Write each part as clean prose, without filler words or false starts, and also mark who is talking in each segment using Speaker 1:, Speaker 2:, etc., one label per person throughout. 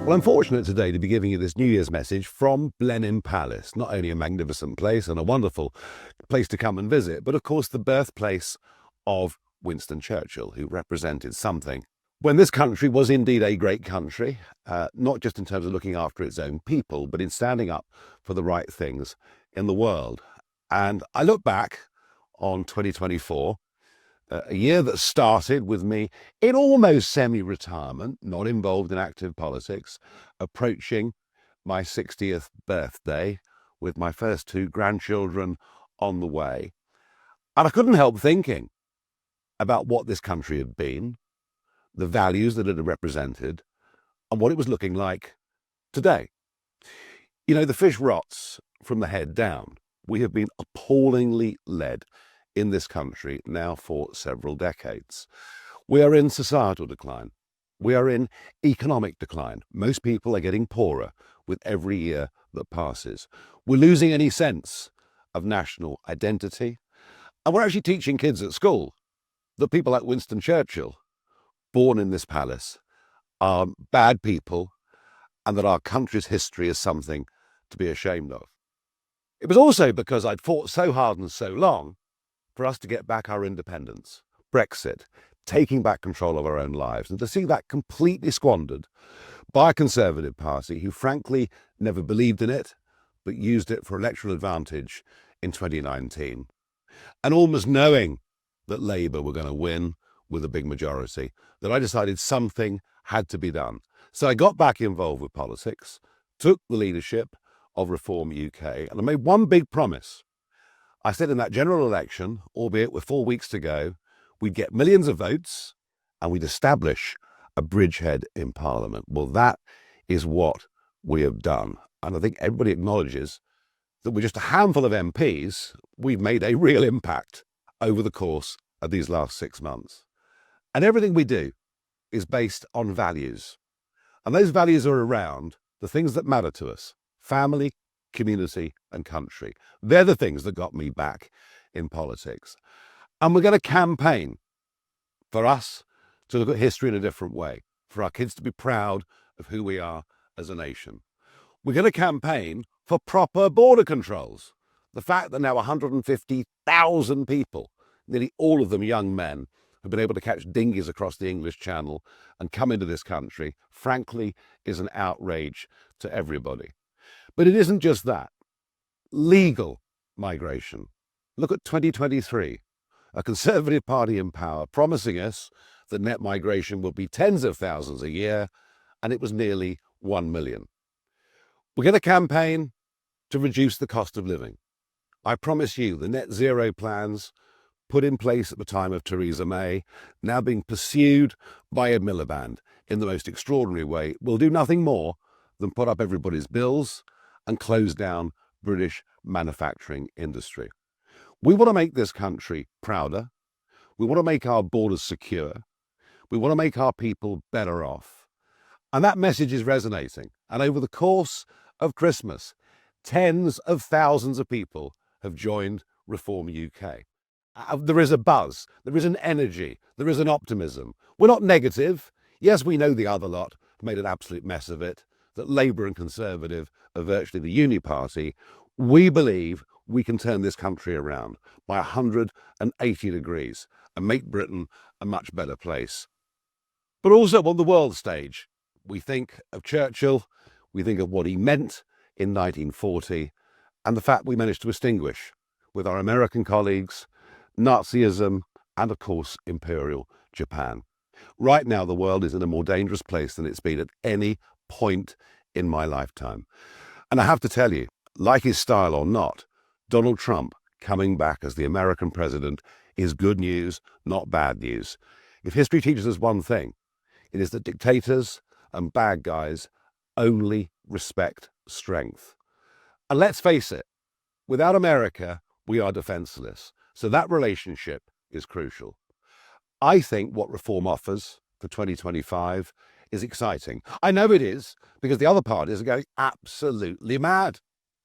Speaker 1: Well, I'm fortunate today to be giving you this New Year's message from Blenheim Palace, not only a magnificent place and a wonderful place to come and visit, but of course the birthplace of Winston Churchill, who represented something when this country was indeed a great country, not just in terms of looking after its own people, but in standing up for the right things in the world. And I look back on 2024, a year that started with me in almost semi-retirement, not involved in active politics, approaching my 60th birthday with my first two grandchildren on the way. And I couldn't help thinking about what this country had been, the values that it had represented, and what it was looking like today. You know, the fish rots from the head down. We have been appallingly led in this country now for several decades. We are in societal decline. We are in economic decline. Most people are getting poorer with every year that passes. We're losing any sense of national identity. And we're actually teaching kids at school that people like Winston Churchill, born in this palace, are bad people and that our country's history is something to be ashamed of. It was also because I'd fought so hard and so long for us to get back our independence, Brexit, taking back control of our own lives, and to see that completely squandered by a Conservative Party who frankly never believed in it, but used it for electoral advantage in 2019. And almost knowing that Labour were going to win with a big majority, that I decided something had to be done. So I got back involved with politics, took the leadership of Reform UK, and I made one big promise. I said in that general election, albeit with 4 weeks to go, we'd get millions of votes and we'd establish a bridgehead in Parliament. Well, that is what we have done. And I think everybody acknowledges that with just a handful of MPs, we've made a real impact over the course of these last 6 months. And everything we do is based on values. And those values are around the things that matter to us: family, community and country. They're the things that got me back in politics. And we're going to campaign for us to look at history in a different way, for our kids to be proud of who we are as a nation. We're going to campaign for proper border controls. The fact that now 150,000 people, nearly all of them young men, have been able to catch dinghies across the English Channel and come into this country, frankly, is an outrage to everybody. But it isn't just that. Legal migration. Look at 2023, a Conservative Party in power promising us that net migration will be tens of thousands a year, and it was nearly 1 million. We're going to campaign to reduce the cost of living. I promise you the net zero plans put in place at the time of Theresa May, now being pursued by Ed Miliband in the most extraordinary way, will do nothing more than put up everybody's bills and close down British manufacturing industry. We want to make this country prouder. We want to make our borders secure. We want to make our people better off. And that message is resonating. And over the course of Christmas, tens of thousands of people have joined Reform UK. There is a buzz, there is an energy, there is an optimism. We're not negative. Yes, we know the other lot made an absolute mess of it, that Labour and Conservative are virtually the uni party. We believe we can turn this country around by 180 degrees and make Britain a much better place. But also on the world stage, we think of Churchill, we think of what he meant in 1940, and the fact we managed to extinguish with our American colleagues Nazism and, of course, Imperial Japan. Right now, the world is in a more dangerous place than it's been at any point in my lifetime. And I have to tell you, like his style or not, Donald Trump coming back as the American president is good news, not bad news. If history teaches us one thing, it is that dictators and bad guys only respect strength. And let's face it, without America, we are defenseless. So that relationship is crucial. I think what Reform offers for 2025 is exciting. I know it is, because the other parties are going absolutely mad.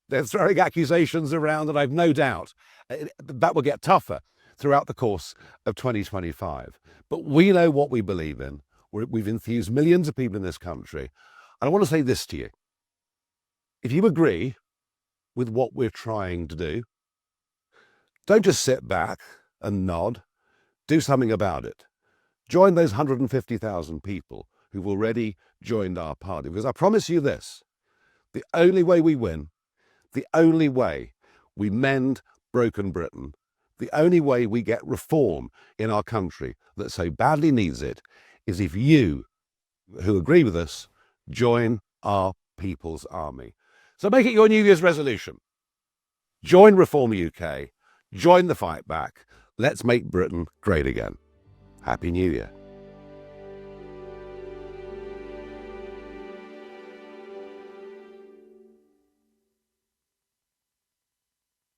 Speaker 1: They're throwing accusations around, and I've no doubt that will get tougher throughout the course of 2025. But we know what we believe in. We've infused millions of people in this country. And I want to say this to you. If you agree with what we're trying to do, don't just sit back and nod. Do something about it. Join those 150,000 people who've already joined our party. Because I promise you this, the only way we win, the only way we mend broken Britain, the only way we get reform in our country that so badly needs it, is if you, who agree with us, join our people's army. So make it your New Year's resolution. Join Reform UK. Join the fight back. Let's make Britain great again. Happy New Year.